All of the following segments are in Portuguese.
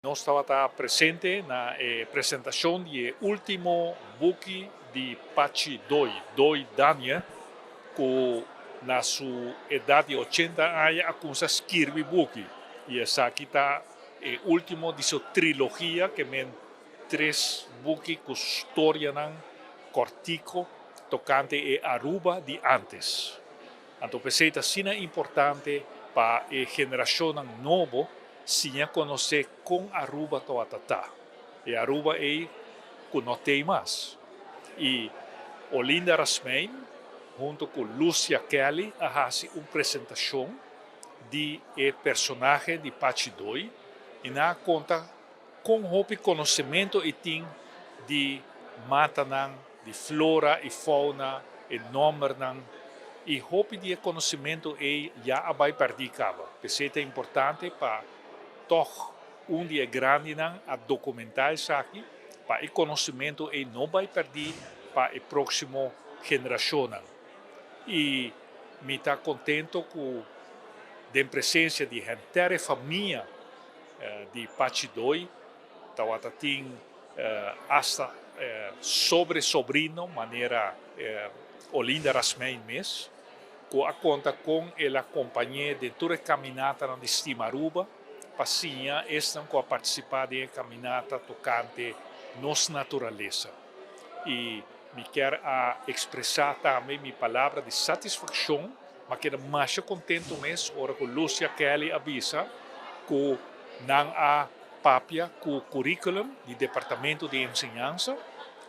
Nós estava presente na apresentação do último book de Pachi Doi Dania, que na sua idade de 80 anos começa a escrever book. E essa aqui está o último de sua trilogia, que tem 3 books com história cortico, tocante e Aruba de antes. Então, pensei que é importante para a geração nova se conhecer com Aruba toda. E Aruba é que não tem mais. E Olinda Rasmein, junto com Lucia Kelly, faz uma apresentação de personagem de Pachi Doi e na conta com o conhecimento e tem de mata, de flora e fauna, e nome e hope de conhecimento já vai perder cabo. Pensei que é importante para toch dia grande a documentar isso aqui, para o conhecimento não vai perder para a próxima geração. E me está contente com a presença de inteira família de Pachi Doi, tem hasta sobre-sobrino, maneira Olinda Rasmein mesmo, que conta com a companhia de toda a caminhada de Stimaruba, passinha, estão a participar da caminhada tocante nossa natureza. E me quero expressar também minha palavra de satisfação, mas quero mais contente mesmo, agora que Lucia Kelly avisa que não há papia com o currículo do Departamento de Ensinança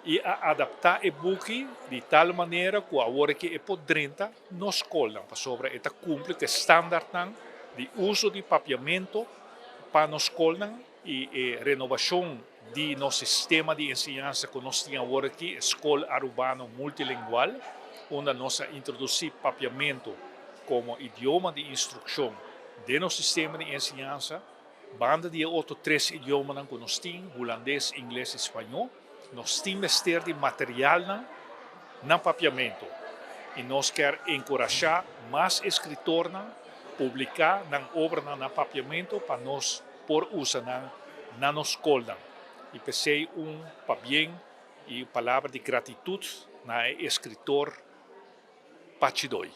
e adaptar o book de tal maneira que agora que é podrenta na escola, sobre esta cumpre que estándar de uso de papiamento para na escola e renovação de nosso sistema de ensinança que nós temos agora aqui, escola arubana multilingual, onde nós introduzimos papiamento como idioma de instrução de nosso sistema de ensinança, banda de outros 3 idiomas que nós temos, holandês, inglês e espanhol. Nós temos que ter de material no papiamento. E nós queremos encorajar mais escritores a publicar obras no papiamento para nós por usar na nossa escola. E pensei para bem e palavra de gratidão na escritor Pachi Doi.